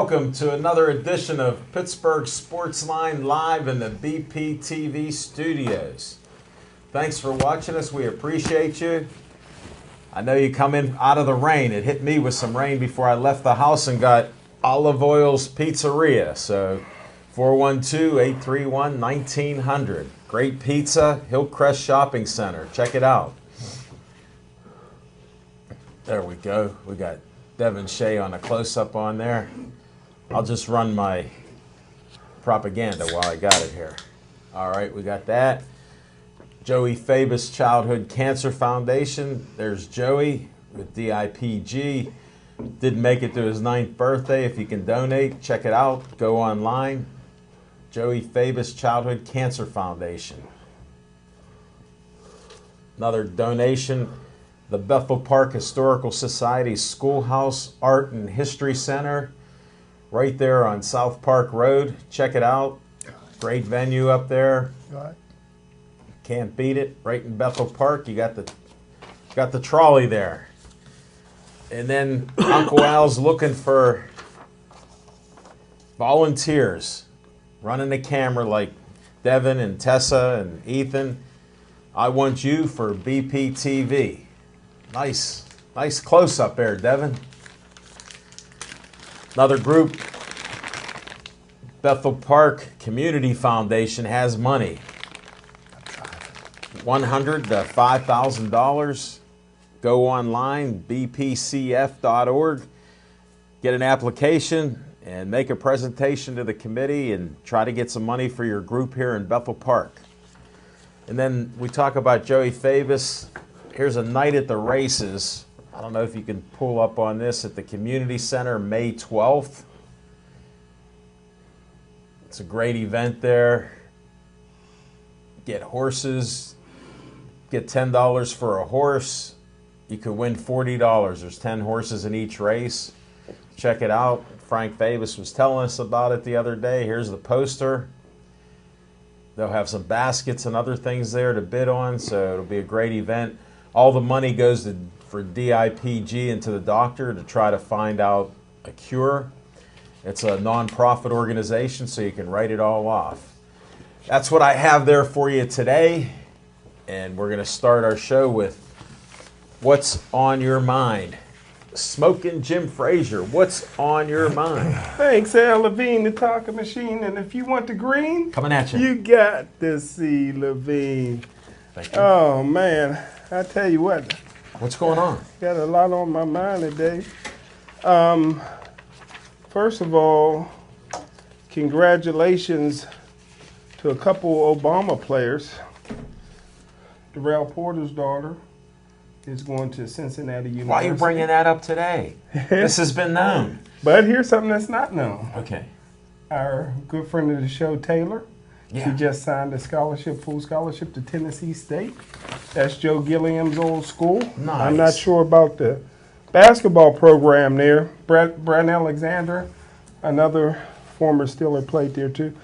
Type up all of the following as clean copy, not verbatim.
welcome to another edition of Pittsburgh Sportsline live in the BPTV studios. Thanks for watching us. We appreciate you. I know you come in out of the rain. It hit me with some rain before I left the house and got Olive Oil's Pizzeria. So 412-831-1900. Great pizza, Hillcrest Shopping Center. Check it out. There we go. We got Devin Shea on a close-up on there. I'll just run my propaganda while I got it here. All right, we got that. Joey Fabus Childhood Cancer Foundation. There's Joey with DIPG. Didn't make it to his 9th birthday. If you can donate, check it out. Go online. Joey Fabus Childhood Cancer Foundation. Another donation. The Bethel Park Historical Society Schoolhouse Art and History Center, right there on South Park Road. Check it out. Great venue up there. Can't beat it. Right in Bethel Park, you got the trolley there. And then Uncle Al's looking for volunteers, running the camera like Devin and Tessa and Ethan. I want you for BPTV. Nice close-up there, Devin. Another group, Bethel Park Community Foundation, has money. $100 to $5,000. Go online, bpcf.org. Get an application and make a presentation to the committee and try to get some money for your group here in Bethel Park. And then we talk about Joey Fabus. Here's a night at the races. I don't know if you can pull up on this at the Community Center, May 12th. It's a great event there. Get horses. Get $10 for a horse. You could win $40. There's 10 horses in each race. Check it out. Frank Fabus was telling us about it the other day. Here's the poster. They'll have some baskets and other things there to bid on, so it'll be a great event. All the money goes for DIPG and to the doctor to try to find out a cure. It's a nonprofit organization, so you can write it all off. That's what I have there for you today, and we're going to start our show with What's on Your Mind? Smoking Jim Frazier, what's on your mind? Thanks, Al Levine, the talking machine. And if you want the green, coming at you. You got to see Levine. Thank you. Oh, man. I tell you what. What's going on? Got a lot on my mind today. First of all, congratulations to a couple Obama players. Darrell Porter's daughter is going to Cincinnati University. Why are you bringing that up today? This has been known. But here's something that's not known. Okay. Our good friend of the show, Taylor, yeah. She just signed a full scholarship to Tennessee State. That's Joe Gilliam's old school. Nice. I'm not sure about the basketball program there. Brad Alexander, another former Steeler, played there too.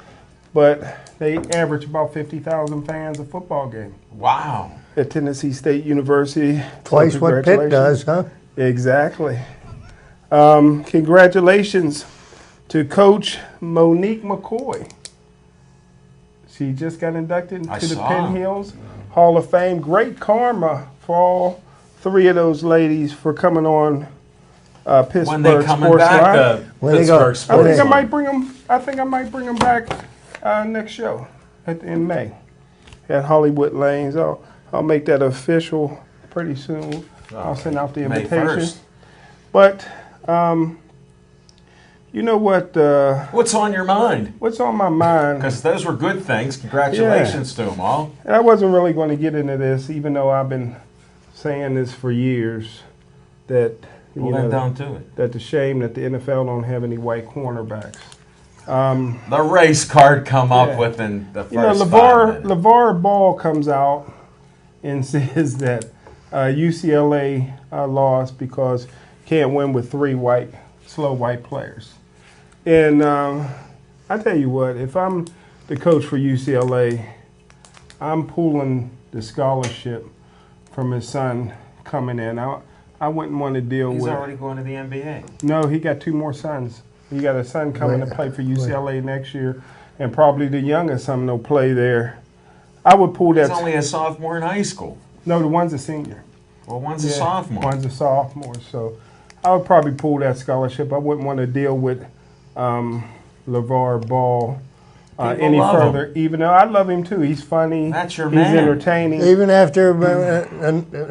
But they average about 50,000 fans a football game. Wow. At Tennessee State University. Twice what Pitt does, huh? Exactly. Congratulations to Coach Monique McCoy. She just got inducted into the Penn Hills Hall of Fame. Great karma for all three of those ladies for coming on Pittsburgh Sportsline. When they coming back to Pittsburgh Sportsline? I think I might bring them back next show in May at Hollywood Lanes. I'll make that official pretty soon. I'll send out the invitation. But you know what? What's on your mind? What's on my mind? Because those were good things. Congratulations to them all. And I wasn't really going to get into this, even though I've been saying this for years. That down to it. That the shame that the NFL don't have any white cornerbacks. The race card come up within the first 5 minutes. LeVar Ball comes out and says that UCLA lost because can't win with 3 slow white players. And I tell you what, if I'm the coach for UCLA, I'm pulling the scholarship from his son coming in. I wouldn't want to deal with... He's already going to the NBA. No, he got 2 more sons He got a son coming to play for UCLA next year, and probably the youngest son will play there. I would pull that. He's only a sophomore in high school. No, the one's a senior. Well, one's a sophomore. One's a sophomore. So I would probably pull that scholarship. I wouldn't want to deal with LeVar Ball any further, even though I love him too. He's funny. That's your He's man. entertaining. Even after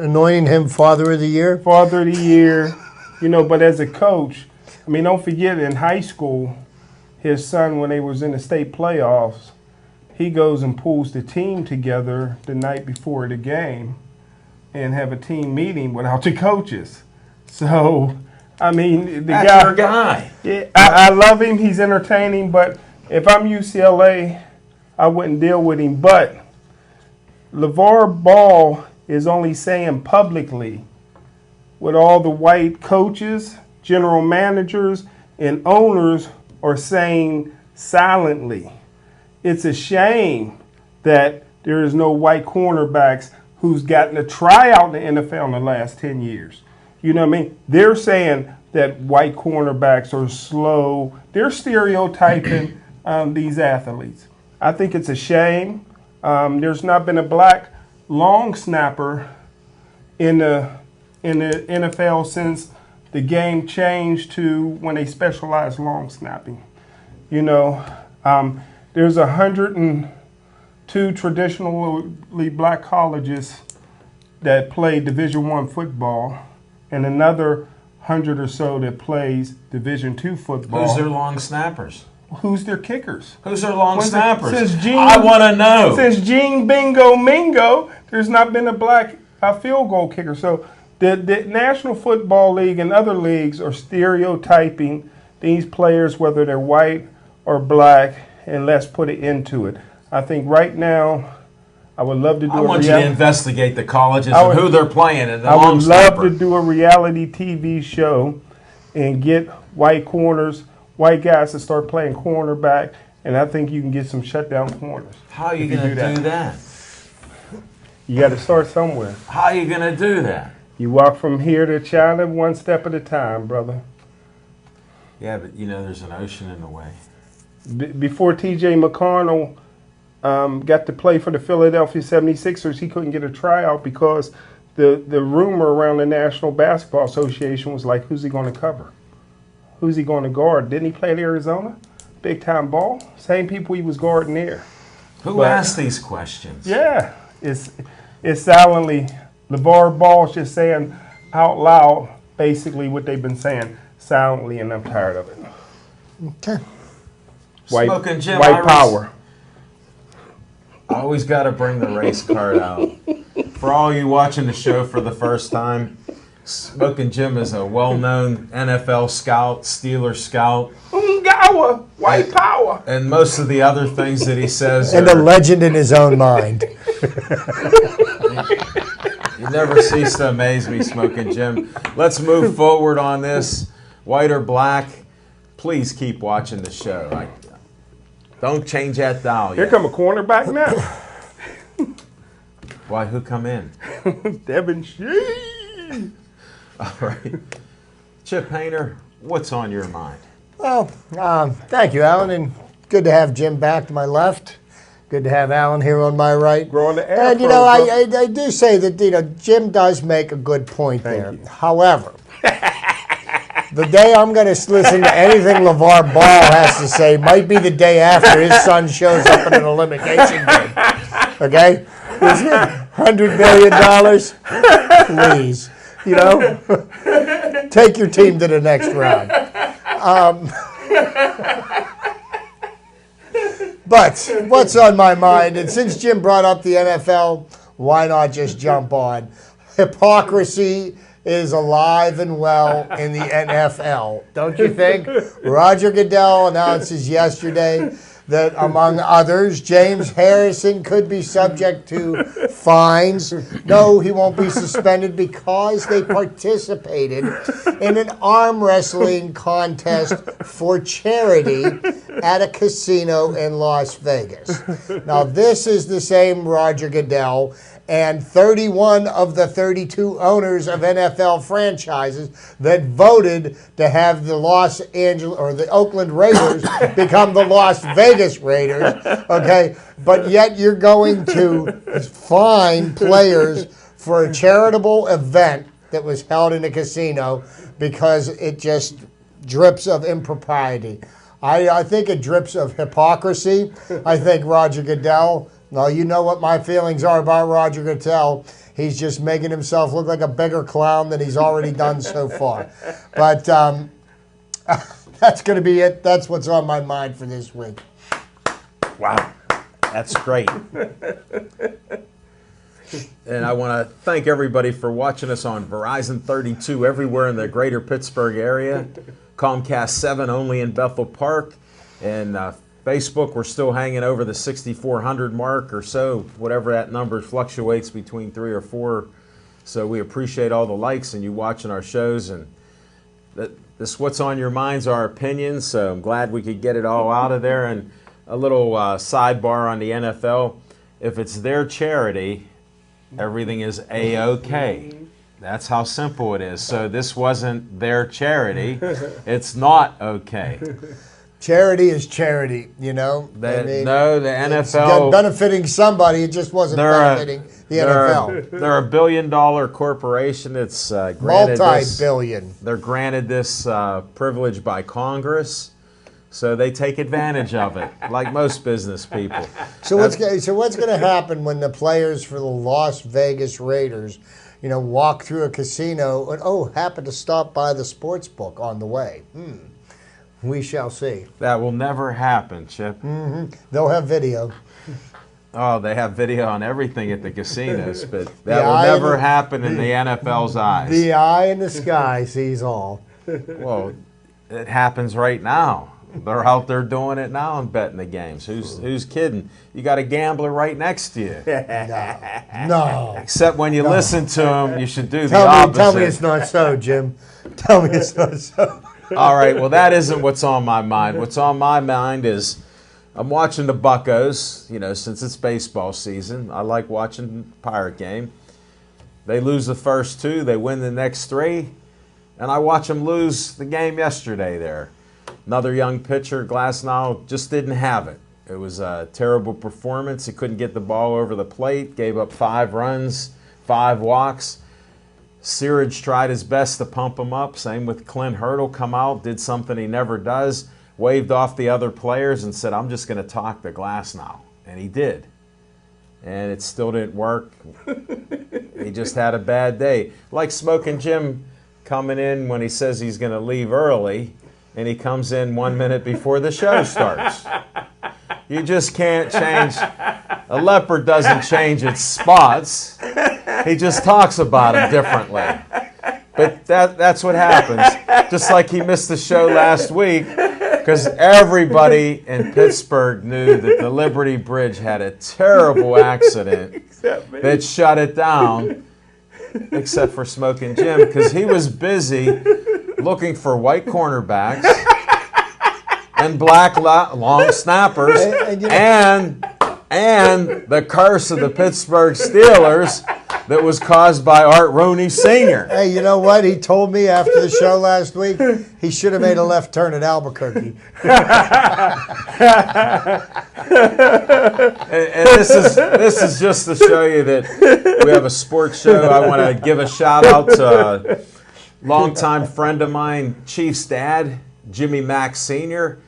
anointing him Father of the Year? Father of the Year. But as a coach, I mean, don't forget in high school, his son, when they was in the state playoffs, he goes and pulls the team together the night before the game and have a team meeting without the coaches. So, I mean, That's your guy. Yeah, I love him. He's entertaining. But if I'm UCLA, I wouldn't deal with him. But LeVar Ball is only saying publicly what all the white coaches, general managers, and owners are saying silently. It's a shame that there is no white cornerbacks who's gotten a tryout in the NFL in the last 10 years. You know what I mean? They're saying that white cornerbacks are slow. They're stereotyping these athletes. I think it's a shame. There's not been a black long snapper in the NFL since the game changed to when they specialized long snapping. There's 102 traditionally black colleges that play Division I football, and another 100 or so that plays Division II football. Who's their long snappers? Who's their kickers? Who's their long snappers? Gene, I want to know. Since Gene Bingo Mingo, there's not been a black field goal kicker. So the National Football League and other leagues are stereotyping these players, whether they're white or black, and let's put it into it. I think right now, I would love to do I want you to investigate the colleges and who they're playing and the I long would snapper. love to do a reality TV show and get white guys to start playing cornerback, and I think you can get some shutdown corners. How are you going to do that? You got to start somewhere. How are you going to do that? You walk from here to China one step at a time, brother. Yeah, but there's an ocean in the way. Before T.J. McConnell got to play for the Philadelphia 76ers, he couldn't get a tryout because the rumor around the National Basketball Association was like, who's he going to cover? Who's he going to guard? Didn't he play at Arizona? Big time ball? Same people he was guarding there. Who asked these questions? Yeah. It's silently. LeVar Ball's just saying out loud basically what they've been saying silently, and I'm tired of it. Okay. Smoking Jim, white power. I always got to bring the race card out. For all you watching the show for the first time, Smoking Jim is a well-known NFL scout, Steeler scout. Ungawa, white power. And most of the other things that he says and a legend in his own mind. You never cease to amaze me, Smoking Jim. Let's move forward on this. White or black, please keep watching the show. Don't change that dial yet. Here come a cornerback now. Why, who come in? Devin Shee. All right. Chip Hayner, what's on your mind? Well, thank you, Alan, and good to have Jim back to my left. Good to have Alan here on my right. Growing the and, I do say that, Jim does make a good point there. Thank you. However, the day I'm going to listen to anything LeVar Ball has to say might be the day after his son shows up in an elimination game. Okay? $100 billion? Please. Take your team to the next round. But what's on my mind, and since Jim brought up the NFL, why not just jump on? Hypocrisy is alive and well in the NFL, don't you think? Roger Goodell announces yesterday that, among others, James Harrison could be subject to fines. No, he won't be suspended because they participated in an arm wrestling contest for charity at a casino in Las Vegas. Now, this is the same Roger Goodell and 31 of the 32 owners of NFL franchises that voted to have the the Oakland Raiders become the Las Vegas Raiders. Okay, but yet you're going to fine players for a charitable event that was held in a casino because it just drips of impropriety. I think it drips of hypocrisy. I think Roger Goodell, well, you know what my feelings are about Roger Goodell. He's just making himself look like a bigger clown than he's already done so far. But that's going to be it. That's what's on my mind for this week. Wow, that's great. And I want to thank everybody for watching us on Verizon 32 everywhere in the greater Pittsburgh area. Comcast 7 only in Bethel Park. And Facebook, we're still hanging over the 6,400 mark or so, whatever that number fluctuates between 3 or 4. So we appreciate all the likes and you watching our shows. And this What's on Your Mind's our opinions, so I'm glad we could get it all out of there. And a little sidebar on the NFL. If it's their charity, everything is A-OK. That's how simple it is. So this wasn't their charity. It's not okay. Charity is charity, you know. No, the NFL. It's benefiting somebody. It just wasn't benefiting the NFL. They're a billion-dollar corporation. It's multi-billion. They're granted this privilege by Congress. So they take advantage of it, like most business people. So what's going to happen when the players for the Las Vegas Raiders, you know, walk through a casino and happen to stop by the sports book on the way? We shall see. That will never happen, Chip. Mm-hmm. They'll have video. Oh, they have video on everything at the casinos, but that will never happen in the NFL's eyes. The eye in the sky sees all. Well, it happens right now. They're out there doing it now and betting the games. Who's kidding? You got a gambler right next to you. No. Except when you listen to them, you should do the opposite. Tell me it's not so, Jim. Tell me it's not so. All right, well, that isn't what's on my mind. What's on my mind is I'm watching the Buccos, you know, since it's baseball season. I like watching the Pirate game. They lose the first 2. They win the next 3. And I watch them lose the game yesterday there. Another young pitcher, Glasnow, just didn't have it. It was a terrible performance. He couldn't get the ball over the plate, gave up 5 runs, 5 walks. Searage tried his best to pump him up. Same with Clint Hurdle, come out, did something he never does, waved off the other players and said, I'm just going to talk to Glasnow. And he did. And it still didn't work. He just had a bad day. Like Smoking Jim coming in when he says he's going to leave early, and he comes in 1 minute before the show starts. You just can't change. A leopard doesn't change its spots. He just talks about them differently. But that's what happens. Just like he missed the show last week because everybody in Pittsburgh knew that the Liberty Bridge had a terrible accident that shut it down, except for Smoking Jim, because he was busy looking for white cornerbacks and black long snappers and the curse of the Pittsburgh Steelers that was caused by Art Rooney Sr. Hey, you know what? He told me after the show last week he should have made a left turn at Albuquerque. and this is just to show you that we have a sports show. I want to give a shout out to a longtime friend of mine, Chief's dad, Jimmy Mack Sr.,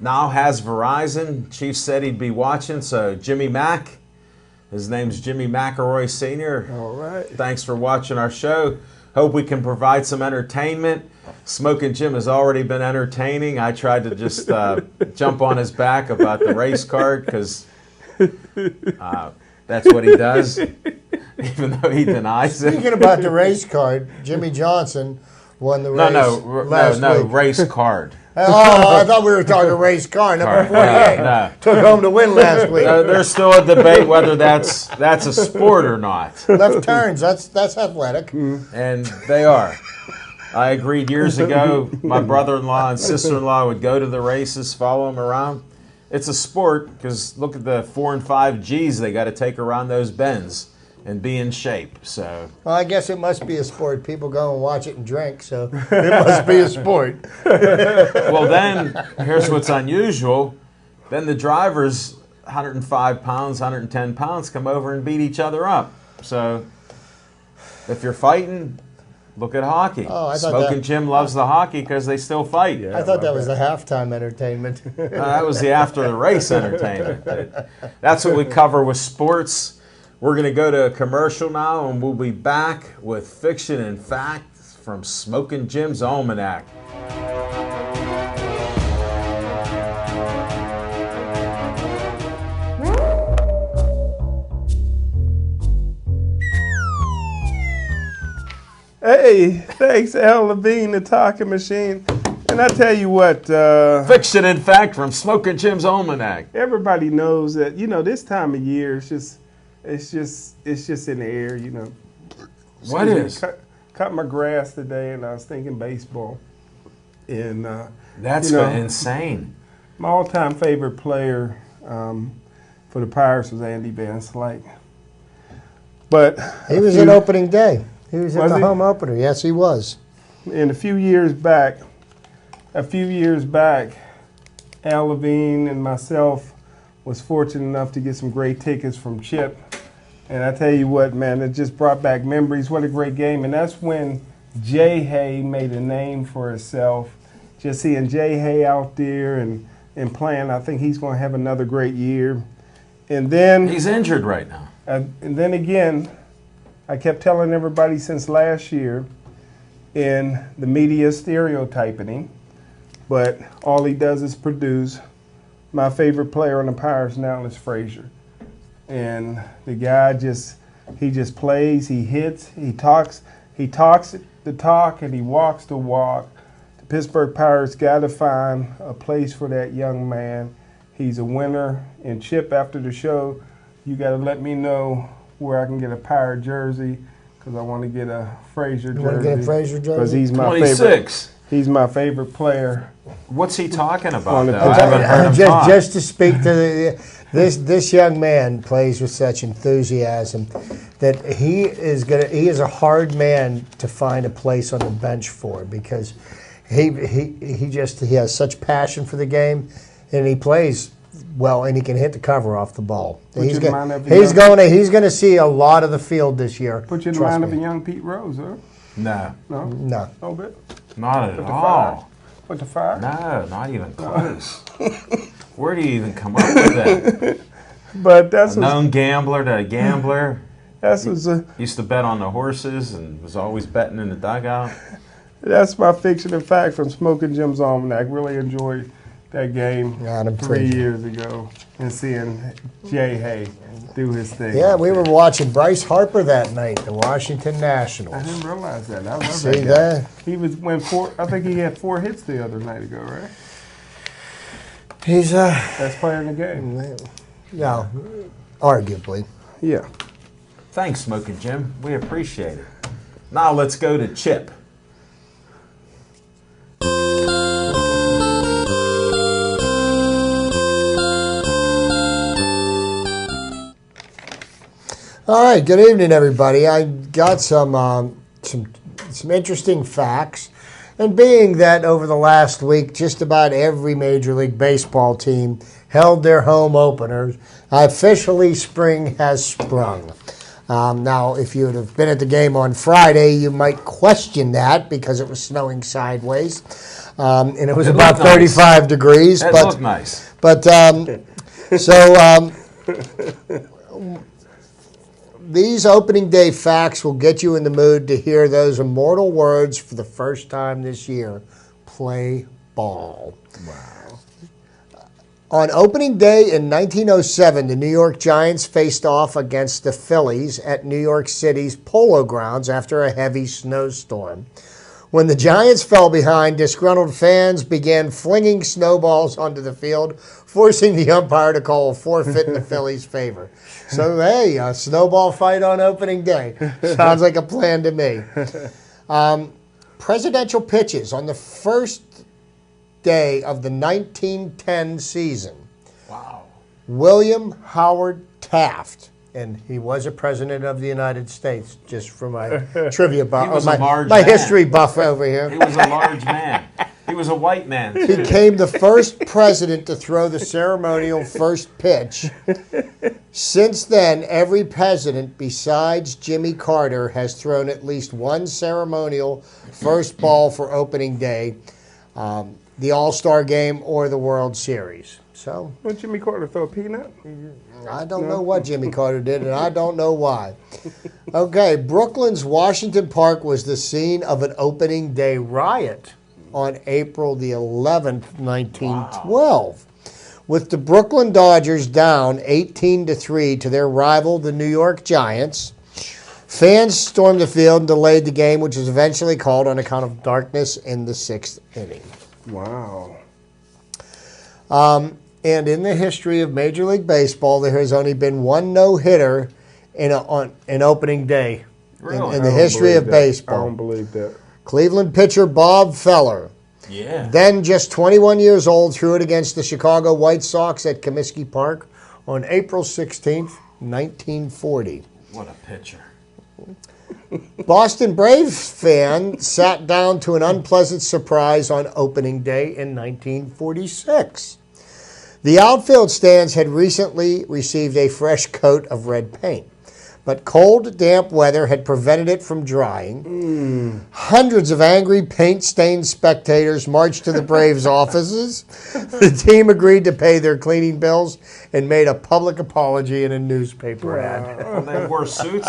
now has Verizon. Chief said he'd be watching, so Jimmy Mack. His name's Jimmy McElroy Sr. All right. Thanks for watching our show. Hope we can provide some entertainment. Smoking Jim has already been entertaining. I tried to just jump on his back about the race card because that's what he does, even though he denies it. Speaking about the race card, Jimmy Johnson won the race last week. Race card. Oh, I thought we were talking race car. Number 48 took home the win last week. There's still a debate whether that's a sport or not. Left turns, that's athletic. And they are. I agreed years ago. My brother-in-law and sister-in-law would go to the races, follow them around. It's a sport because look at the 4 and 5 Gs they got to take around those bends. and be in shape. So, Well, I guess it must be a sport. People go and watch it and drink, so it must be a sport. well, then here's what's unusual. Then the drivers, 105 pounds, 110 pounds, come over and beat each other up. So if you're fighting, look at hockey. Oh, I thought Smoking that- Jim loves the hockey because they still fight. Yeah. I thought that was the halftime entertainment. That was the after the race entertainment. That's what we cover with sports. We're going to go to a commercial now, and we'll be back with Fiction and Fact from Smoking Jim's Almanac. Hey, thanks, Al Levine, the talking machine. And I tell you what, Fiction and Fact from Smoking Jim's Almanac. everybody knows that, this time of year, it's just in the air, What Excuse me, is? cut my grass today, and I was thinking baseball. And That's insane. my all-time favorite player for the Pirates was Andy Van Slyke. But He was in opening day. He was in Was the he? home opener. Yes, he was. And a few years back, Al Levine and myself was fortunate enough to get some great tickets from Chip. And I tell you what, man, it just brought back memories. What a great game. And that's when Jay Hay made a name for himself. Just seeing Jay Hay out there and playing, I think he's going to have another great year. And then, He's injured right now. and then again, I kept telling everybody since last year, in the media stereotyping him, but all he does is produce. My favorite player on the Pirates now is Frazier. And the guy just plays, he hits, he talks the talk, and he walks the walk. The Pittsburgh Pirates got to find a place for that young man. He's a winner. And Chip, after the show, you got to let me know where I can get a Pirate jersey, because I want to get a Frazier jersey. You want to get a Frazier jersey? Because he's my 26. favorite. He's my favorite player. What's he talking about? On the Though? I haven't heard him talk. Just to speak to this young man plays with such enthusiasm that he is a hard man to find a place on the bench for, because he has such passion for the game, and he plays well, and he can hit the cover off the ball. He's going to see a lot of the field this year. Put you in the Trust mind of me. a young Pete Rose, huh? No, No? No. No bit? not at With the all. fire? With the fire? No, not even close. Where do you even come up with that? But that's A what's, known gambler to a gambler. that's what's, Used to bet on the horses and was always betting in the dugout. that's my fiction and fact from Smoking Jim's Almanac. Really enjoyed that game Adam 3 Frazier. years ago and seeing Jay Hay do his thing. Yeah, we were watching Bryce Harper that night, the Washington I Nationals. didn't realize that. I love See that guy. that? He went 4. I think he had 4 hits the other night ago, right? He's Best player in the game. no, arguably. Yeah. Thanks, Smoking Jim. We appreciate it. Now let's go to Chip. All right, good evening, everybody. I got some interesting facts, and being that over the last week, just about every Major League Baseball team held their home openers, officially spring has sprung. Now, if you would have been at the game on Friday, you might question that because it was snowing sideways, and it was It about looked nice. 35 degrees. That but looked nice. but these opening day facts will get you in the mood to hear those immortal words for the first time this year. Play ball. Wow. On opening day in 1907, the New York Giants faced off against the Phillies at New York City's Polo Grounds after a heavy snowstorm. When the Giants fell behind, disgruntled fans began flinging snowballs onto the field, forcing the umpire to call a forfeit in the Phillies' favor. So, hey, a snowball fight on opening day. Sounds like a plan to me. Presidential pitches on the first day of the 1910 season. Wow. William Howard Taft and he was a president of the United States, just for my trivia He buff, was a large my man. history buff over here. He was a large man. He was a white man, too. Became the first president to throw the ceremonial first pitch. Since then, every president besides Jimmy Carter has thrown at least one ceremonial first ball for opening day, the All-Star Game or the World Series. So, What Jimmy Carter throw a peanut? I don't know what Jimmy Carter did, and I don't know why. Okay, Brooklyn's Washington Park was the scene of an opening day riot on April the 11th, 1912. With the Brooklyn Dodgers down 18-3 to their rival, the New York Giants, fans stormed the field and delayed the game, which was eventually called on account of darkness in the 6th inning. Wow. And in the history of Major League Baseball, there has only been one no-hitter on opening day Really? in the history of I baseball. don't believe that. Cleveland pitcher Bob Feller, Yeah. then just 21 years old, threw it against the Chicago White Sox at Comiskey Park on April 16th, 1940. What a pitcher. Boston Braves fan sat down to an unpleasant surprise on opening day in 1946. The outfield stands had recently received a fresh coat of red paint, but cold, damp weather had prevented it from drying. Hundreds of angry, paint-stained spectators marched to the Braves' offices. The team agreed to pay their cleaning bills and made a public apology in a newspaper ad. Well, they wore suits.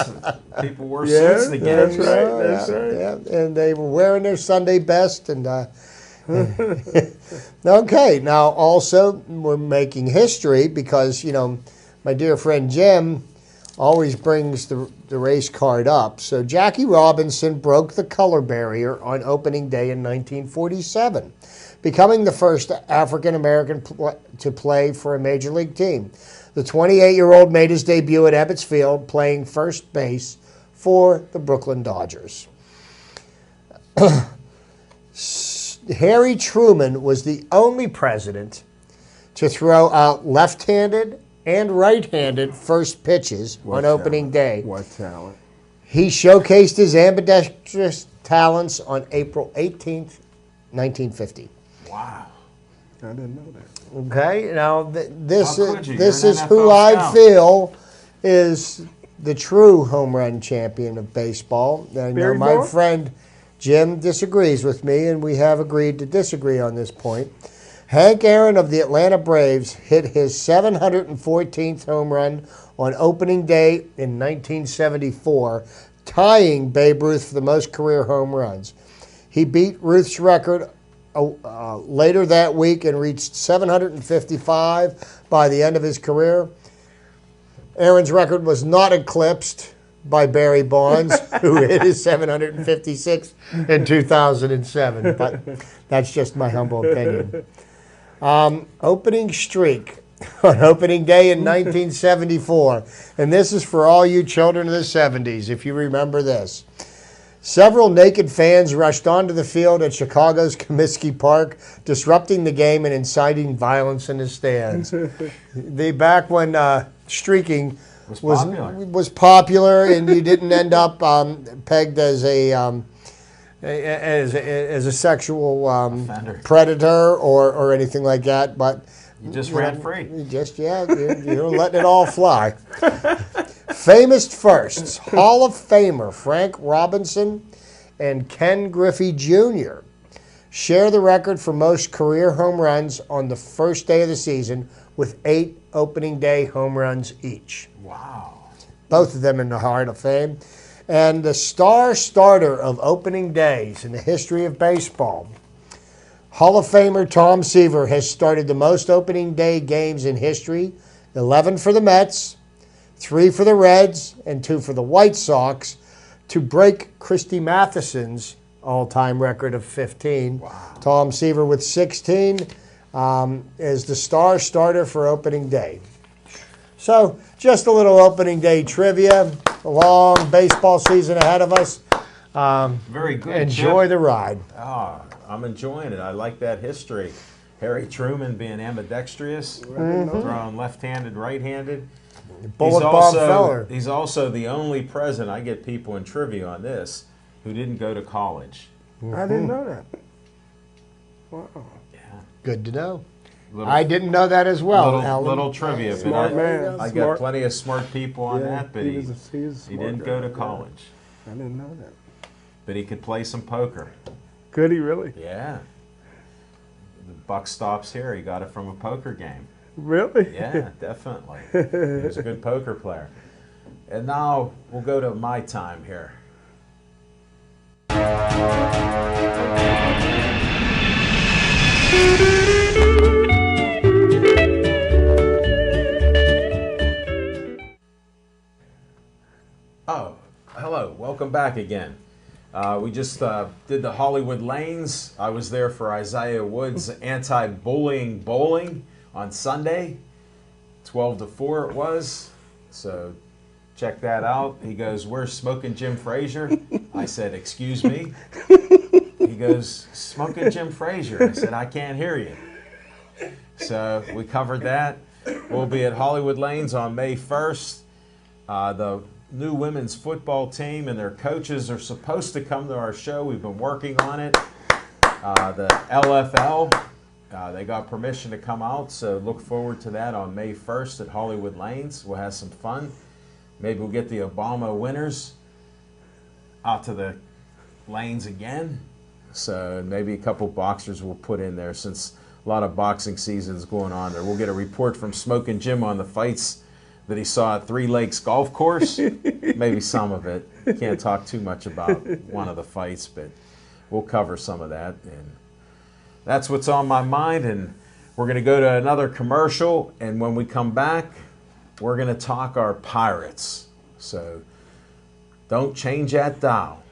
People wore suits to get that's it. right. That's right. Yeah, and they were wearing their Sunday best. And okay, now also we're making history because, my dear friend Jim always brings the race card up. So Jackie Robinson broke the color barrier on opening day in 1947, becoming the first African-American to play for a major league team. The 28-year-old made his debut at Ebbets Field, playing first base for the Brooklyn Dodgers. Harry Truman was the only president to throw out left-handed and right-handed first pitches on opening day. What talent. He showcased his ambidextrous talents on April 18th, 1950. Wow. I didn't know that. Okay, now this How could you? this You're an is NFL who I scout. feel is the true home run champion of baseball. I know Barry my Bonds? friend Jim disagrees with me, and we have agreed to disagree on this point. Hank Aaron of the Atlanta Braves hit his 714th home run on opening day in 1974, tying Babe Ruth for the most career home runs. He beat Ruth's record later that week and reached 755 by the end of his career. Aaron's record was not eclipsed by Barry Bonds, who hit his 756 in 2007. But that's just my humble opinion. Opening streak on opening day in 1974. And this is for all you children of the 70s, if you remember this. Several naked fans rushed onto the field at Chicago's Comiskey Park, disrupting the game and inciting violence in the stands. Back when streaking was popular, and you didn't end up pegged as a sexual predator or anything like that, but You just ran free. You're letting it all fly. Famous firsts: Hall of Famer Frank Robinson and Ken Griffey Jr. share the record for most career home runs on the first day of the season, with 8 opening day home runs each. Wow. Both of them in the Hall of Fame. And the star starter of opening days in the history of baseball, Hall of Famer Tom Seaver, has started the most opening day games in history, 11 for the Mets, 3 for the Reds, and 2 for the White Sox, to break Christy Matheson's all-time record of 15. Wow. Tom Seaver with 16 is the star starter for opening day. So, just a little opening day trivia. A long baseball season ahead of us. Very good. Enjoy Chip. the ride. Oh, I'm enjoying it. I like that history. Harry Truman being ambidextrous, throwing left-handed, right-handed. Bullet Bob Feller. He's also the only president, I get people in trivia on this, who didn't go to college. I didn't know that. Wow. Yeah. Good to know. I didn't know that as well, Alan. Little trivia. Smart man. I got plenty of smart people on that, but he didn't go to guy. college. I didn't know that. But he could play some poker. Could he really? Yeah. The buck stops here. He got it from a poker game. Really? Yeah, definitely. He was a good poker player. And now we'll go to my time here. Oh, hello. Welcome back again. We just did the Hollywood Lanes. I was there for Isaiah Wood's anti-bullying bowling on Sunday. 12-4 it was. So check that out. He goes, "Where's Smoking Jim Frazier?" I said, "Excuse me?" He goes, "Smoking Jim Frazier." I said, "I can't hear you." So we covered that. We'll be at Hollywood Lanes on May 1st. The new women's football team and their coaches are supposed to come to our show. We've been working on it. The LFL, they got permission to come out, so look forward to that on May 1st at Hollywood Lanes. We'll have some fun. Maybe we'll get the Obama winners out to the lanes again. So maybe a couple boxers we'll put in there since a lot of boxing seasons going on there. We'll get a report from Smoking Jim on the fights that he saw at Three Lakes Golf Course. Maybe some of it. Can't talk too much about one of the fights, but we'll cover some of that. And that's what's on my mind. And we're going to go to another commercial. And when we come back, we're going to talk our Pirates. So don't change that dial.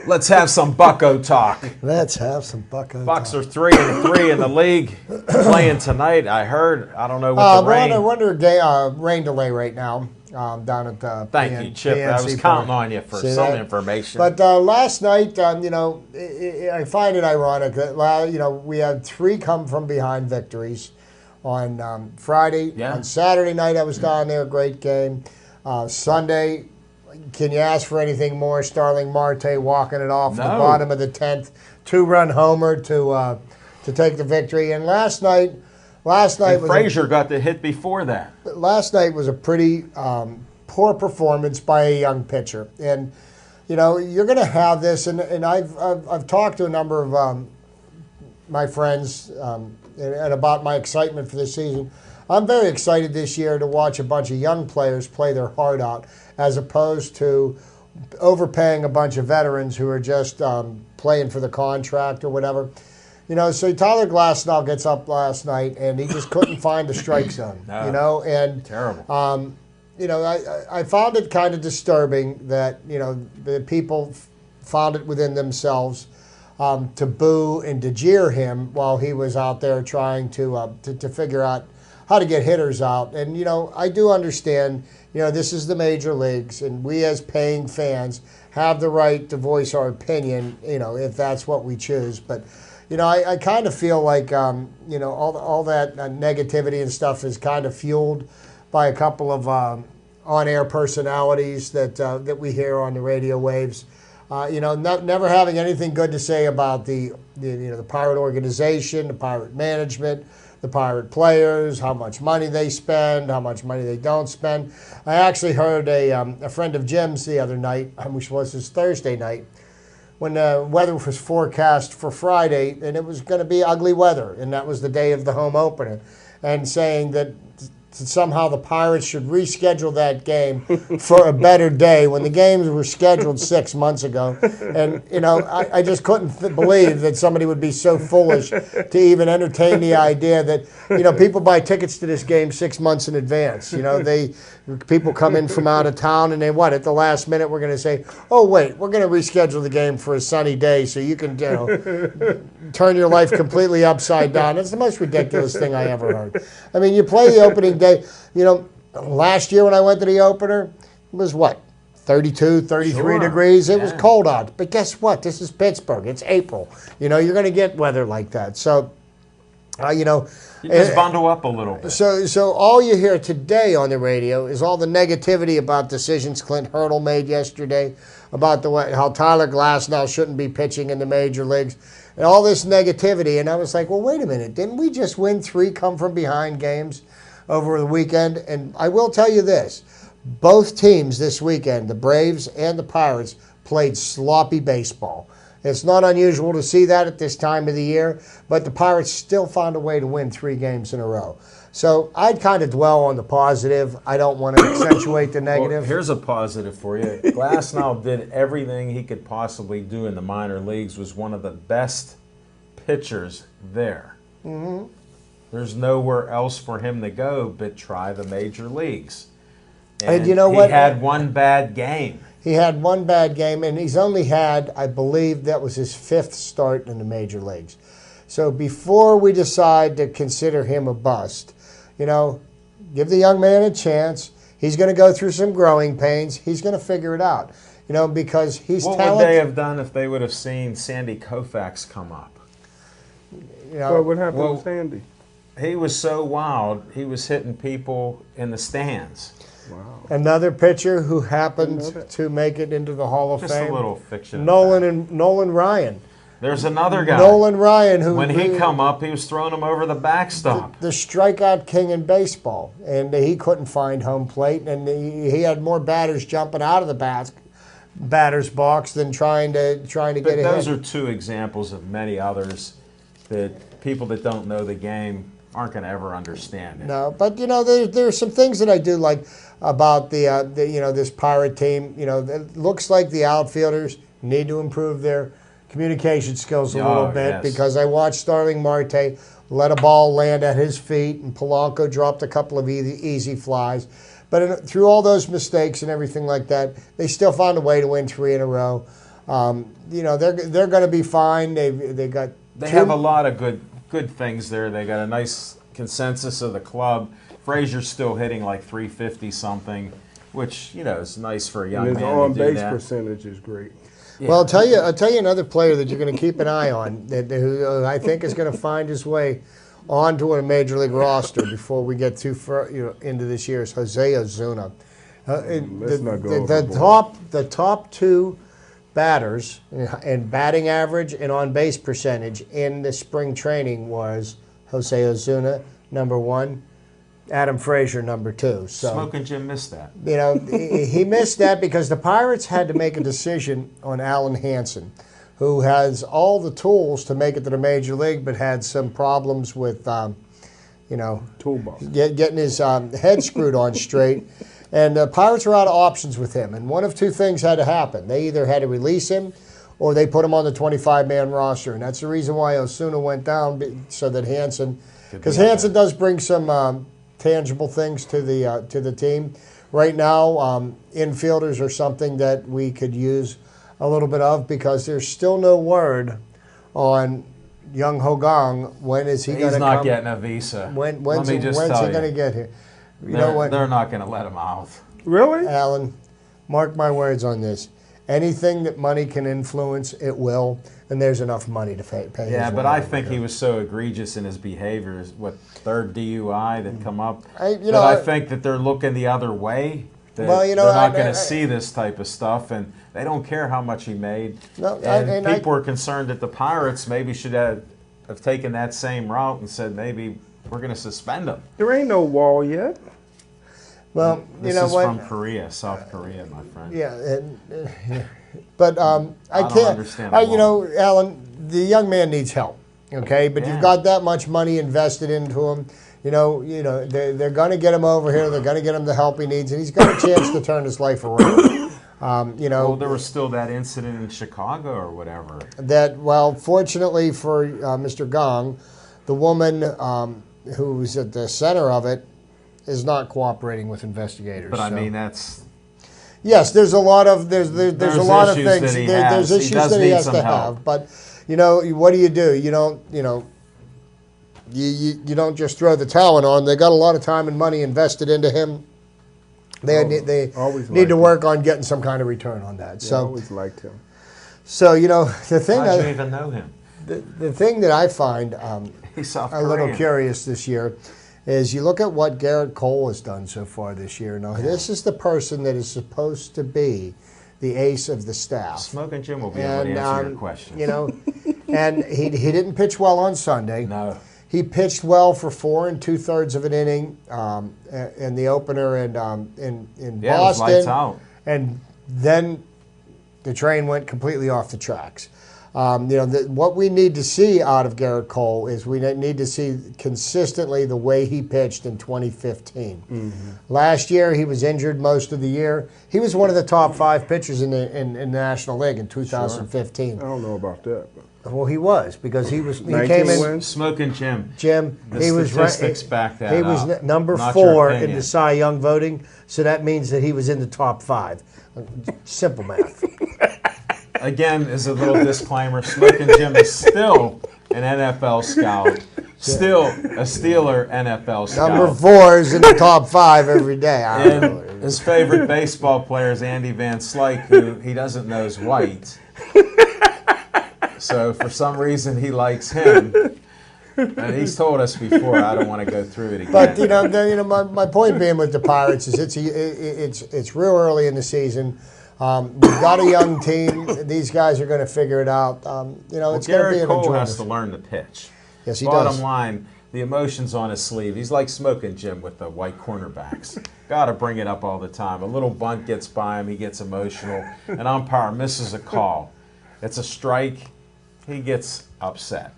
Let's have some Bucko talk. Let's have some Bucko Bucks talk. are 3-3 in the league, playing tonight. I heard. I don't know what the rain. We're under a rain delay right now down at the Thank you, Chip. I was counting on you for some information. But last night, I find it ironic that we had 3 come from behind victories on Friday. Yeah. On Saturday night, I was down there. Great game. Sunday. Can you ask for anything more? Starling Marte walking it off at the bottom of the 10th, 2-run homer to take the victory. And last night was Frazier got the hit before that. Last night was a pretty poor performance by a young pitcher, and you're going to have this. And I've talked to a number of my friends and about my excitement for this season. I'm very excited this year to watch a bunch of young players play their heart out, as opposed to overpaying a bunch of veterans who are just playing for the contract or whatever. So Tyler Glasnow gets up last night and he just couldn't find the strike zone. And terrible. I found it kind of disturbing that the people found it within themselves to boo and to jeer him while he was out there trying to figure out how to get hitters out. And, I do understand, this is the major leagues, and we as paying fans have the right to voice our opinion, if that's what we choose. But, I kind of feel like, all that negativity and stuff is kind of fueled by a couple of on-air personalities that we hear on the radio waves. Never having anything good to say about the Pirate organization, the Pirate management, the Pirate players, how much money they spend, how much money they don't spend. I actually heard a friend of Jim's the other night, which was his Thursday night, when the weather was forecast for Friday, and it was going to be ugly weather, and that was the day of the home opener, and saying that somehow the Pirates should reschedule that game for a better day when the games were scheduled 6 months ago. And, I just couldn't believe that somebody would be so foolish to even entertain the idea that, people buy tickets to this game 6 months in advance. They People come in from out of town, and then at the last minute we're going to say, oh, wait, we're going to reschedule the game for a sunny day so you can turn your life completely upside down. It's the most ridiculous thing I ever heard. I mean, you play the opening day. Last year when I went to the opener, it was 32, 33 degrees. It was cold out. But guess what? This is Pittsburgh. It's April. You're going to get weather like that. So, you just bundle up a little bit. So all you hear today on the radio is all the negativity about decisions Clint Hurdle made yesterday, about how Tyler Glasnow shouldn't be pitching in the major leagues, and all this negativity. And I was like, well, wait a minute. Didn't we just win 3 come-from-behind games over the weekend? And I will tell you this. Both teams this weekend, the Braves and the Pirates, played sloppy baseball. It's not unusual to see that at this time of the year, but the Pirates still found a way to win 3 games in a row. So I'd kind of dwell on the positive. I don't want to accentuate the negative. Well, here's a positive for you. Glasnow did everything he could possibly do in the minor leagues, was one of the best pitchers there. Mm-hmm. There's nowhere else for him to go but try the major leagues. And you know what? He had one bad game. He had one bad game, and he's only had, I believe, that was his 5th start in the major leagues. So before we decide to consider him a bust, give the young man a chance. He's going to go through some growing pains. He's going to figure it out, because he's talented. What would they have done if they would have seen Sandy Koufax come up? What happened with Sandy? He was so wild, he was hitting people in the stands. Wow. Another pitcher who happened to make it into the Hall of Fame. Just a little fiction. Nolan Ryan. There's another guy. Nolan Ryan, who when he come up, he was throwing him over the backstop. The strikeout king in baseball, and he couldn't find home plate, and he had more batters jumping out of the batter's box than trying to get ahead. Those are 2 examples of many others that people that don't know the game aren't going to ever understand it. No, but there's some things that I do like about the this Pirate team. It looks like the outfielders need to improve their communication skills a little bit, because I watched Starling Marte let a ball land at his feet, and Polanco dropped a couple of easy flies. But through all those mistakes and everything like that, they still found a way to win 3 in a row. They're going to be fine. They have a lot of good things there. They got a nice consensus of the club. Frazier's still hitting like 350 something, which is nice for a young man to do that. And his on-base percentage is great. Yeah. Well, I'll tell you another player that you're going to keep an eye on, who I think is going to find his way onto a major league roster before we get too far into this year, is Jose Ozuna. Let's not go overboard. The top 2 batters in batting average and on-base percentage in the spring training was Jose Ozuna, number 1, Adam Frazier, number 2. So, Smoking Jim missed that. He missed that because the Pirates had to make a decision on Alan Hansen, who has all the tools to make it to the major league, but had some problems with, toolbox, getting his head screwed on straight. And the Pirates were out of options with him. And one of 2 things had to happen. They either had to release him or they put him on the 25-man roster. And that's the reason why Osuna went down, so that Hansen, because Hansen does bring some tangible things to the team. Right now, infielders are something that we could use a little bit of, because there's still no word on young Hogang. When is he going to come? He's not getting a visa. When's he going to get here? They're not going to let him out. Really? Alan, mark my words on this. Anything that money can influence, it will, and there's enough money to pay. Yeah, but I think he was so egregious in his behavior. 3rd DUI that come up. I think that they're looking the other way. They're not going to see this type of stuff, and they don't care how much he made. No, and people are concerned that the Pirates maybe should have taken that same route and said maybe we're going to suspend him. There ain't no wall yet. Well, this is from Korea, South Korea, my friend. Yeah, but I can't understand. Alan, the young man needs help. Okay, but you've got that much money invested into him. They're going to get him over here. They're going to get him the help he needs, and he's got a chance to turn his life around. Well, there was still that incident in Chicago or whatever. Fortunately for Mr. Gong, the woman who was at the center of it is not cooperating with investigators. But I so. mean, that's Yes, there's a lot of there's a lot of issues things. that he There's has. He issues does that he need has some to help. have. But what do? You don't you don't just throw the talent on. They got a lot of time and money invested into him. They always need liked to him. work on getting some kind of return on that. I So always liked him. the thing how'd you even know him? the thing that I find He's South a little Korean. curious this year is you look at what Garrett Cole has done so far this year. Now, this is the person that is supposed to be the ace of the staff. Smoking Jim will be able to answer your question. And he didn't pitch well on Sunday. No. He pitched well for 4 2/3 of an inning in the opener in Yeah, it was Boston. lights out. And then the train went completely off the tracks. What we need to see out of Garrett Cole is we need to see consistently the way he pitched in 2015. Mm-hmm. Last year, he was injured most of the year. He was one of the top 5 pitchers in the National League in 2015. I don't know about that. But Well, he was because he 19 came in. wins? Smoking Jim. Jim, The he was statistics back that He was up. number Not 4 your in opinion. the Cy Young voting, so that means that he was in the top 5. Simple math. Again, as a little disclaimer, Smoking Jim is still an NFL scout. Still a Steeler NFL scout. Number 4 is in the top 5 every day. I don't know. And his favorite baseball player is Andy Van Slyke, who he doesn't know is white. So for some reason he likes him. And he's told us before. I don't want to go through it again. But my point being with the Pirates is it's real early in the season. We've got a young team. These guys are going to figure it out. It's going to be Garrett an Cole enjoyable. has to learn to pitch. Yes, he Bottom does. line, the emotion's on his sleeve. He's like Smoking Jim with the white cornerbacks. Got to bring it up all the time. A little bunt gets by him, he gets emotional. An umpire misses a call. It's a strike. He gets upset.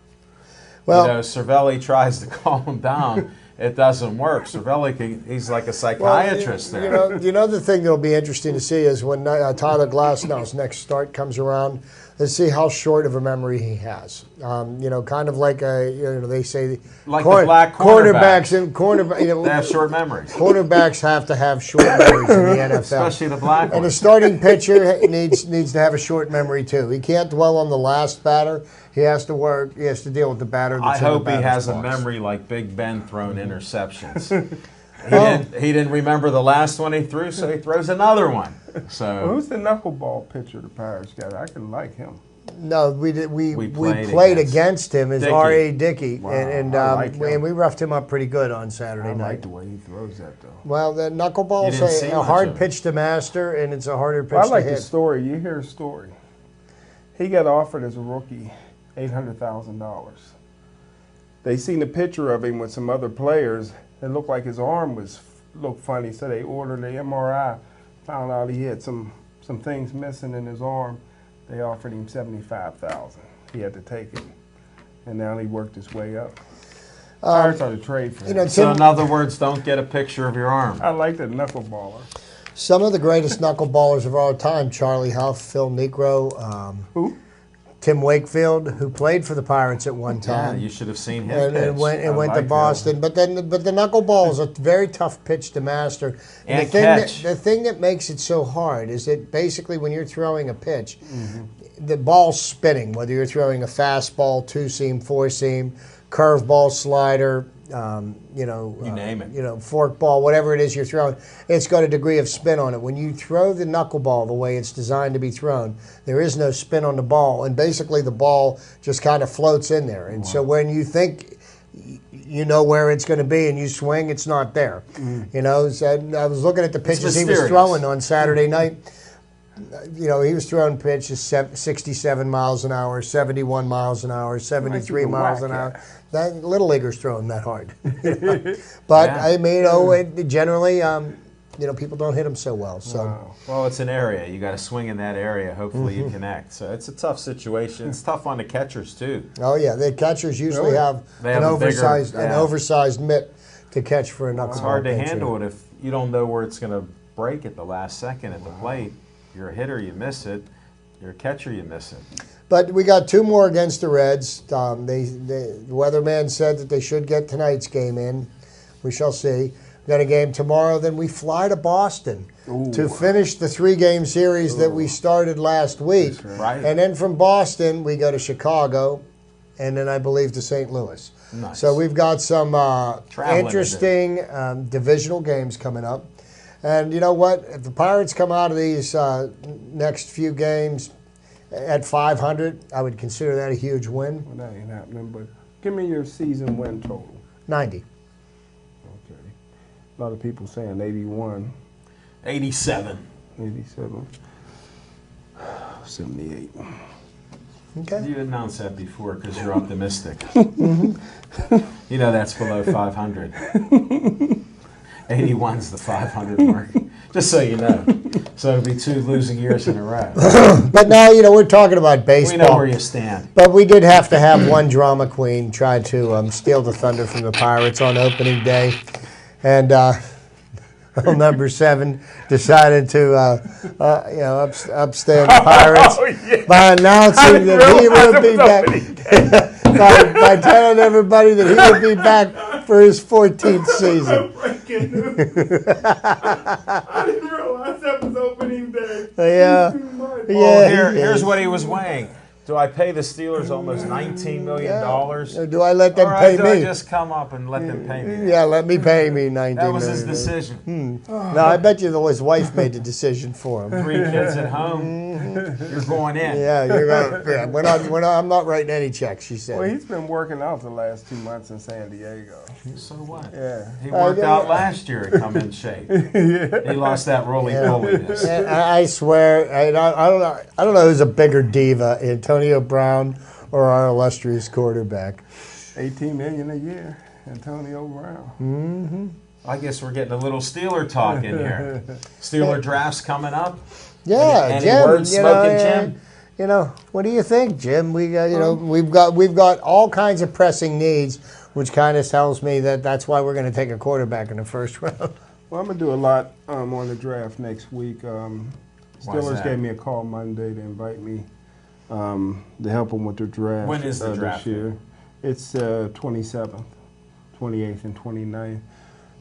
Well, Cervelli tries to calm him down. It doesn't work. Cervelli, he's like a psychiatrist there. The thing that'll be interesting to see is when Tyler Glasnow's next start comes around. Let's see how short of a memory he has. Kind of like they say Like the black cornerbacks and cornerback. They have short memories. Cornerbacks have to have short memories in the NFL. Especially the black And a ones. starting pitcher needs to have a short memory too. He can't dwell on the last batter. He has to work. He has to deal with the batter. I That's in the hope he batter's has a box. memory like Big Ben throwing interceptions. He didn't remember the last one he threw, so he throws another one. Well, So who's the knuckleball pitcher the Pirates got? I can like him. No, we did. We played played against against him as Dickey. R.A. Dickey, Wow, and I like him. we roughed him up pretty good on Saturday I night. like the way he throws that, though. Well, the You knuckleball's didn't see a much hard of it. pitch to master, and it's a harder pitch Well, I like to the hit. story. You hear his story. He got offered as a rookie $800,000. They seen a picture of him with some other players. It looked like his arm looked funny, so they ordered an MRI. Found out he had some things missing in his arm. They offered him $75,000. He had to take it, and now he worked his way up. Pirates are the trade for him. So in other words, don't get a picture of your arm. I like the knuckleballer. Some of the greatest knuckleballers of our time: Charlie Huff, Phil Negro, Who? Tim Wakefield, who played for the Pirates at one Yeah, time. you should have seen him and pitch. went I to like that Boston. But the knuckleball is a very tough pitch to master. And the thing catch. the thing that makes it so hard is that basically when you're throwing a pitch, Mm-hmm. the ball's spinning. Whether you're throwing a fastball, 2-seam, 4-seam, curveball, slider, you name it. forkball, whatever it is you're throwing, it's got a degree of spin on it. When you throw the knuckleball the way it's designed to be thrown, there is no spin on the ball, and basically the ball just kind of floats in there. And so when you think you know where it's going to be and you swing, it's not there. So I was looking at the pitches he was mysterious. throwing on Saturday night. He was throwing pitches 67 miles an hour, 71 miles an hour, 73 can miles whack an hour. it. That little leaguers throwing that hard. But Yeah. I mean, generally, people don't hit them so well. So Wow. Well, it's an area. You got to swing in that area. Hopefully you connect. So it's a tough situation. It's tough on the catchers too. oh yeah, the catchers usually Really? have They an have a bigger- oversized mitt to catch for a knuckleball. It's hard to pitcher. handle it if you don't know where it's going to break at the last second at the plate. You're a hitter, you miss it. You're a catcher, you miss it. But we got 2 more against the Reds. The weatherman said that they should get tonight's game in. We shall see. Got a game tomorrow. Then we fly to Boston to finish the 3-game series that we started last week. Right. And then from Boston, we go to Chicago, and then I believe to St. Louis. Nice. So we've got some Traveling interesting divisional games coming up. And you know what? If the Pirates come out of these next few games at 500, I would consider that a huge win. Well, that ain't happening, but give me your season win total. 90. Okay. A lot of people saying 81, 87. 87, 78. Okay. You announced that before because you're optimistic. You know that's below 500. 81's the 500 mark. Just so you know. So it'll be 2 losing years in a row. But now, we're talking about baseball. We know where you stand. But we did have to have one drama queen try to steal the thunder from the Pirates on opening day. And number 7 decided to upstand the Pirates by announcing that he would be back. by telling everybody that he would be back for his 14th season. I didn't realize that was opening day. Yeah. Well, here's what he was weighing. Do I pay the Steelers almost $19 million? Or do I let them Or pay do me? I just come up and let them pay me? Yeah, let me pay me $19 million. That was his decision. No, I bet you his wife made the decision for him. 3 kids at home. You're going in. Yeah, you're going. Yeah, we're not. I'm not writing any checks. She said. Well, he's been working out the last 2 months in San Diego. So what? Yeah. He worked out last year to come in shape. He lost that roly-poliness. I swear, I don't know who's a bigger diva, Antonio Brown or our illustrious quarterback. $18 million a year, Antonio Brown. Mm-hmm. I guess we're getting a little Steeler talk in here. Steeler drafts coming up. Yeah, Any Jim. words, Smoking Jim? What do you think, Jim? We got, we've got all kinds of pressing needs, which kind of tells me that that's why we're going to take a quarterback in the first round. Well, I'm going to do a lot on the draft next week. Steelers gave me a call Monday to invite me to help them with the draft. When is the draft? This year. It's 27th, 28th, and 29th.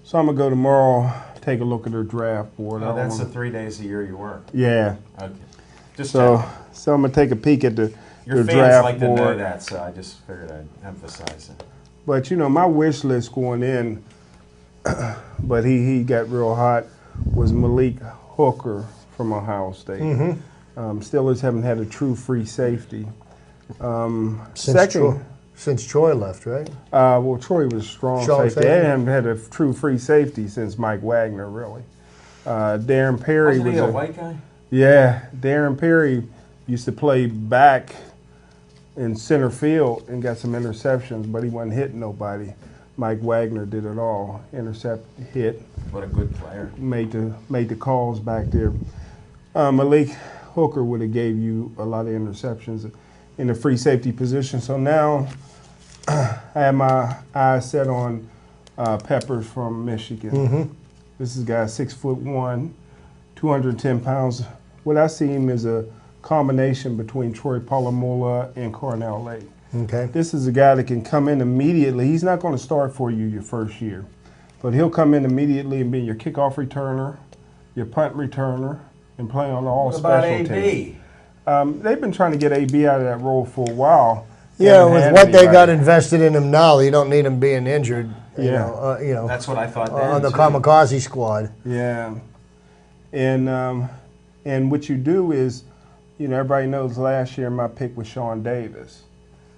So I'm going to go tomorrow, take a look at their draft board. Oh, that's the 3 days a year you work. Yeah. Okay. Just so I'm going to take a peek at the your fans draft like board. to know that, so I just figured I'd emphasize it. But, my wish list going in, but he got real hot, was Malik Hooker from Ohio State. Mm-hmm. Steelers haven't had a true free safety. Since Troy left, right? Well, Troy was a strong safety. They haven't had a true free safety since Mike Wagner, really. Darren Perry Wasn't he a white guy? Yeah, Darren Perry used to play back in center field and got some interceptions, but he wasn't hitting nobody. Mike Wagner did it all. Intercept, hit. What a good player. Made the calls back there. Malik Hooker would have gave you a lot of interceptions in the free safety position. So now I have my eyes set on Peppers from Michigan. Mm-hmm. This is a guy 6'1", 210 pounds. What I see him is a combination between Troy Polamalu and Cornell Lake. Okay. This is a guy that can come in immediately. He's not going to start for you your first year, but he'll come in immediately and be your kickoff returner, your punt returner, and play on all special teams. They've been trying to get AB out of that role for a while. Yeah, with what they got invested in him now, you don't need him being injured. You know, that's what I thought. On the kamikaze squad. Yeah, and what you do is, everybody knows last year my pick was Sean Davis.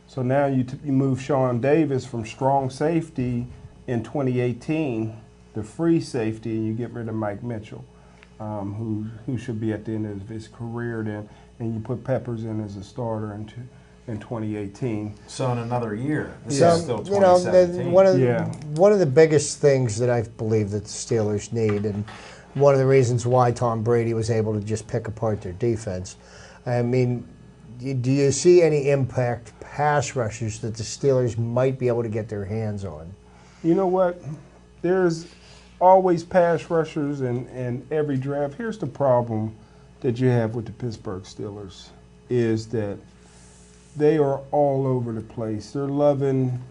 So now you move Sean Davis from strong safety in 2018 to free safety, and you get rid of Mike Mitchell, who should be at the end of his career then, and you put Peppers in as a starter in 2018. So in another year, this So, is still 2017. one of the biggest things that I believe that the Steelers need, and one of the reasons why Tom Brady was able to just pick apart their defense, I mean, do you see any impact pass rushers that the Steelers might be able to get their hands on? You know what? There's always pass rushers in every draft. Here's the problem that you have with the Pittsburgh Steelers is that they are all over the place. They're loving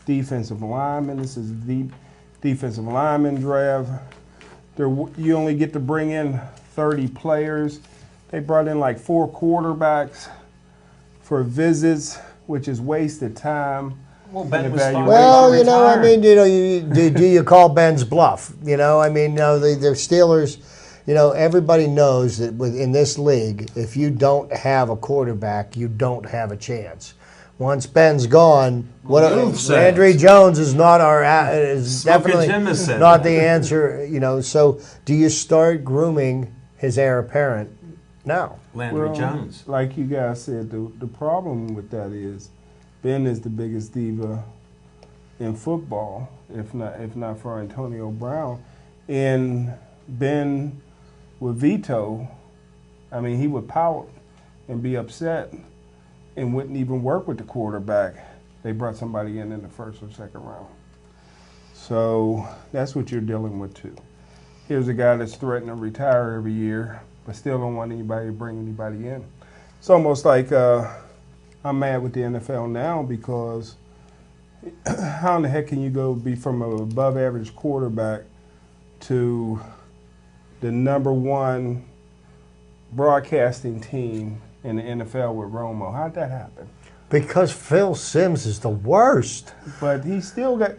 defensive linemen. This is deep. defensive lineman draft. You only get to bring in 30 players. They brought in like 4 quarterbacks for visits, which is wasted time. Well, Ben was well, you know, I mean, you know, do you call Ben's bluff? You know, I mean, no, the Steelers, you know, everybody knows that in this league, if you don't have a quarterback, you don't have a chance. Once Ben's gone, Landry Jones is not definitely not the answer. You know, so do you start grooming his heir apparent now? Landry Jones, like you guys said, the problem with that is Ben is the biggest diva in football, if not for Antonio Brown, and Ben would veto. I mean, he would pout and be upset and wouldn't even work with the quarterback. They brought somebody in the first or second round. So that's what you're dealing with too. Here's a guy that's threatening to retire every year, but still don't want anybody to bring anybody in. It's almost like I'm mad with the NFL now because how in the heck can you go be from an above-average quarterback to the #1 broadcasting team in the NFL with Romo? How'd that happen? Because Phil Simms is the worst. But he still got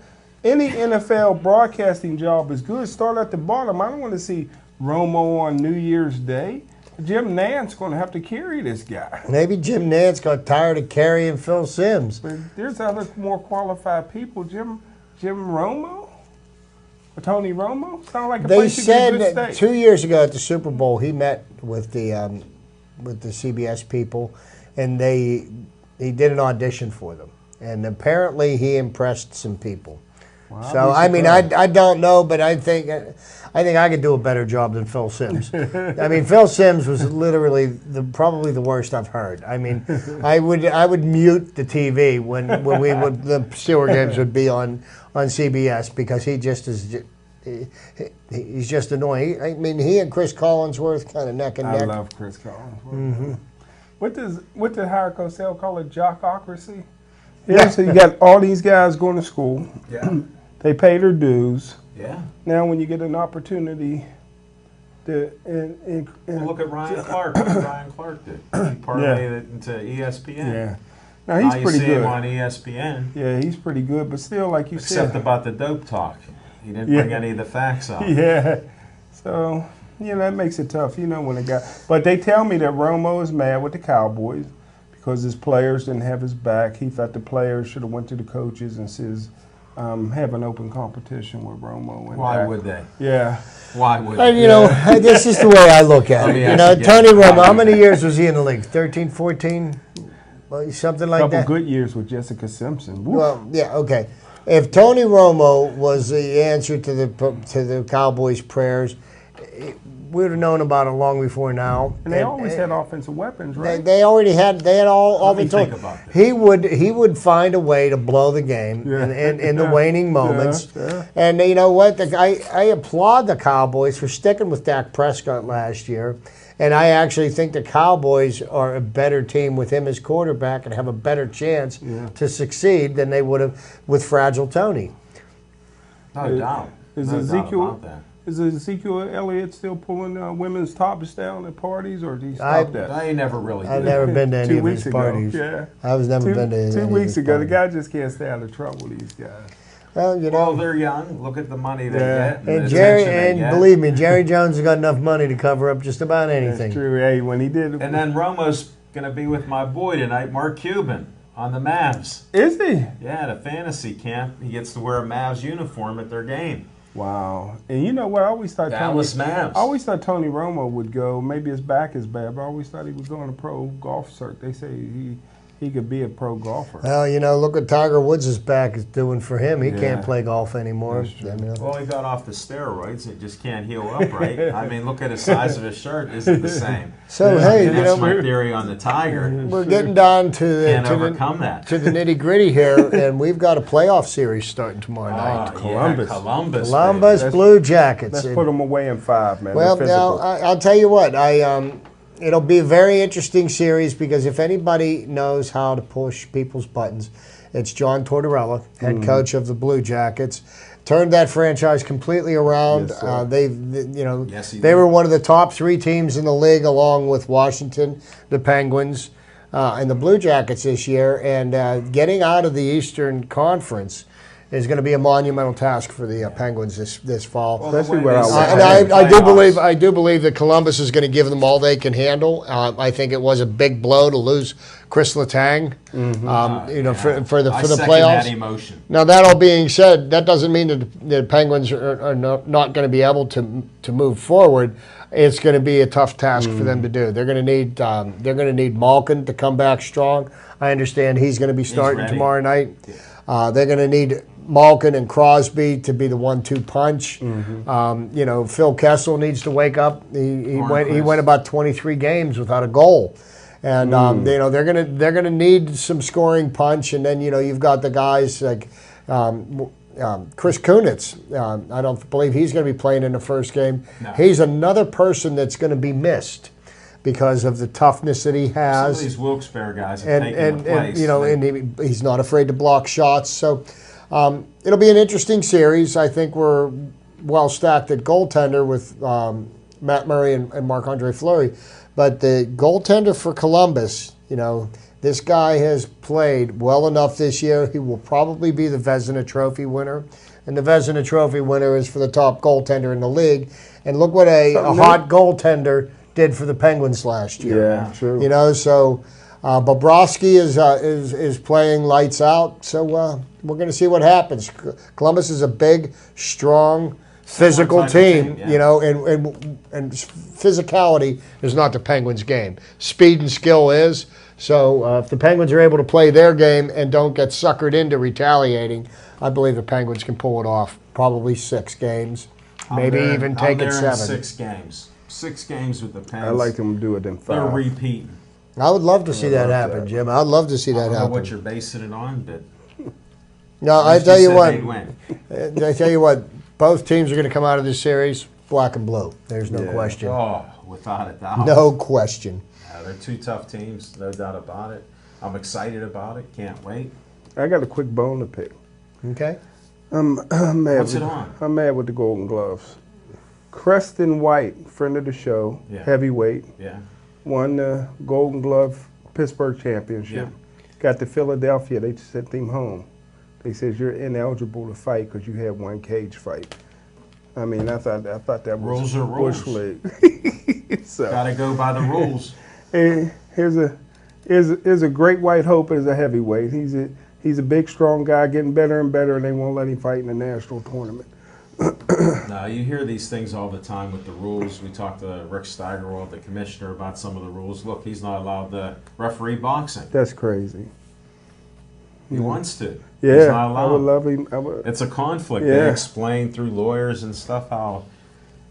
any NFL broadcasting job is good. Start at the bottom. I don't want to see Romo on New Year's Day. Jim Nantz going to have to carry this guy. Maybe Jim Nantz got tired of carrying Phil Simms. But there's other more qualified people. Jim Romo? Or Tony Romo? Sound like a place you get a good steak. 2 years ago at the Super Bowl, he met with the CBS people, and he did an audition for them. And apparently he impressed some people. Wow, so, I mean, I don't know, but I think I could do a better job than Phil Simms. I mean, Phil Simms was literally probably the worst I've heard. I mean, I would mute the TV when the Steelers games would be on CBS because he just is. He's just annoying. I mean, he and Chris Collinsworth kind of neck and neck. I love Chris Collinsworth. Mm-hmm. What did Howard Cosell call it? Jockocracy? Yeah. So you got all these guys going to school. Yeah. They pay their dues. Yeah. Now, when you get an opportunity to look at Ryan Clark. What Ryan Clark did. He parlayed it into ESPN. Yeah. Now he's pretty good. You see him on ESPN. Yeah, he's pretty good, but still, like you said. Except about the dope talk. He didn't bring any of the facts up. Yeah. So, you know, that makes it tough. You know, when a guy. But they tell me that Romo is mad with the Cowboys because his players didn't have his back. He thought the players should have went to the coaches and says, have an open competition with Romo. And why would they? Yeah. Why would they? You know, this is the way I look at it. You know, Tony Romo, how many years was he in the league? 13, 14? Well, something like that? A couple good years with Jessica Simpson. Woo. Well, yeah, okay. If Tony Romo was the answer to the Cowboys' prayers, we would have known about it long before now. And they always had offensive weapons, right? They already had. They had all the time. He would find a way to blow the game in the waning moments. Yeah. And you know what? I applaud the Cowboys for sticking with Dak Prescott last year. And I actually think the Cowboys are a better team with him as quarterback and have a better chance to succeed than they would have with fragile Tony. No doubt. Is Ezekiel Elliott still pulling women's tops down at parties, or did he stop that? I never really did. I've never been to any of his parties. Yeah. I was never been to any 2 weeks ago. parties. The guy just can't stay out of trouble, these guys. Well, you know. Well, they're young. Look at the money they get. And believe me, Jerry Jones has got enough money to cover up just about anything. That's true. Hey, when he did. And then Romo's going to be with my boy tonight, Mark Cuban, on the Mavs. Is he? Yeah, at a fantasy camp. He gets to wear a Mavs uniform at their game. Wow. And you know what? I always thought Tony Romo would go. Maybe his back is bad, but I always thought he would go on a pro golf circuit. They say he could be a pro golfer. Well, you know, look what Tiger Woods' back is doing for him. He can't play golf anymore. Well, he got off the steroids. It just can't heal up, right? I mean, look at the size of his shirt. Isn't the same. So, hey, and that's my theory on the Tiger. We're getting down to the nitty-gritty here, and we've got a playoff series starting tomorrow night. Columbus Blue Jackets. Let's put them away in 5, man. Well, now, I'll tell you what. It'll be a very interesting series because if anybody knows how to push people's buttons, it's John Tortorella, head coach of the Blue Jackets. turned that franchise completely around. Yes, sir. They were one of the top 3 teams in the league, along with Washington, the Penguins, and the Blue Jackets this year. And getting out of the Eastern Conference is going to be a monumental task for the Penguins this fall. Especially without And I do believe that Columbus is going to give them all they can handle. I think it was a big blow to lose Chris Letang, for the playoffs. That emotion. Now, that all being said, that doesn't mean that the Penguins are not going to be able to move forward. It's going to be a tough task for them to do. They're going to need Malkin to come back strong. I understand he's going to be starting tomorrow night. They're going to need Malkin and Crosby to be the 1-2 punch. Phil Kessel needs to wake up. He went about 23 games without a goal, and they're gonna need some scoring punch. And then you've got the guys like Chris Kunitz. I don't believe he's going to be playing in the first game. No. He's another person that's going to be missed because of the toughness that he has. Some of these Wilkes-Barre guys have taken the place. And he's not afraid to block shots. So it'll be an interesting series. I think we're well stacked at goaltender with Matt Murray and Marc-Andre Fleury. But the goaltender for Columbus, this guy has played well enough this year. He will probably be the Vezina Trophy winner. And the Vezina Trophy winner is for the top goaltender in the league. And look what a hot goaltender did for the Penguins last year. Yeah, true. So Bobrovsky is playing lights out. So we're going to see what happens. Columbus is a big, strong, physical team. And physicality is not the Penguins' game. Speed and skill is. So if the Penguins are able to play their game and don't get suckered into retaliating, I believe the Penguins can pull it off. Probably 6 games, maybe even take it 7. 6 games. 6 games with the Pens. I like them to do it in 5. They're repeating. I would love to see that happen, Jim. I'd love to see that happen. I don't know what you're basing it on, but no, I tell you what. Both teams are going to come out of this series black and blue. There's no question. Oh, without a doubt. No question. Yeah, they're 2 tough teams, no doubt about it. I'm excited about it. Can't wait. I got a quick bone to pick. Okay. I'm mad. What's it on? I'm mad with the Golden Gloves. Creston White, friend of the show, heavyweight, won the Golden Glove Pittsburgh Championship. Got to Philadelphia, they sent him home. They said you're ineligible to fight because you had 1 cage fight. I mean, I thought that was rules are bush rules. league. So, gotta go by the rules. And here's a great white hope as a heavyweight. He's a big, strong guy, getting better and better, and they won't let him fight in the national tournament. Now, you hear these things all the time with the rules. We talked to Rick Steigerwald, the commissioner, about some of the rules. Look, he's not allowed to referee boxing. That's crazy. He wants to. Yeah, he's not allowed. I would love him. It's a conflict. Yeah. They explain through lawyers and stuff how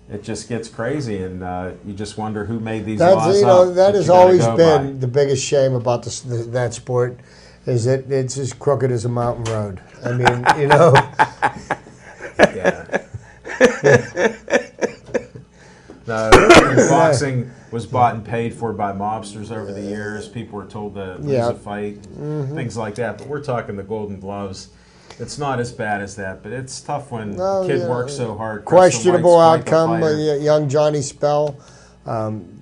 it just gets crazy, and you just wonder who made these laws up. That has always been the biggest shame about that sport, is that it's as crooked as a mountain road. I mean, Yeah. Boxing was bought and paid for by mobsters over the years. People were told to lose a fight, things like that. But we're talking the Golden Gloves. It's not as bad as that, but it's tough when the kid works so hard. Questionable outcome, young Johnny Spell. From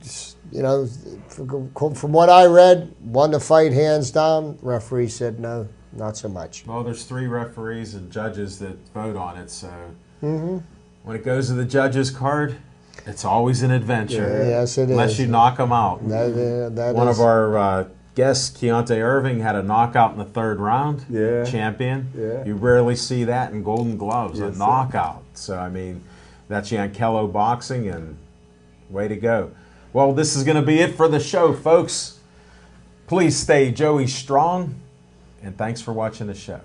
what I read, won the fight hands down. Referee said no, not so much. Well, there's 3 referees and judges that vote on it, so when it goes to the judges' card, it's always an adventure. Yeah. Yes, it Unless is. you knock them out. One of our guests, Keontae Irving, had a knockout in the 3rd round. Yeah. Champion. Yeah. You rarely see that in Golden Gloves, Yes, a knockout. So, I mean, that's Yankello boxing, and way to go. Well, this is going to be it for the show, folks. Please stay Joey strong, and thanks for watching the show.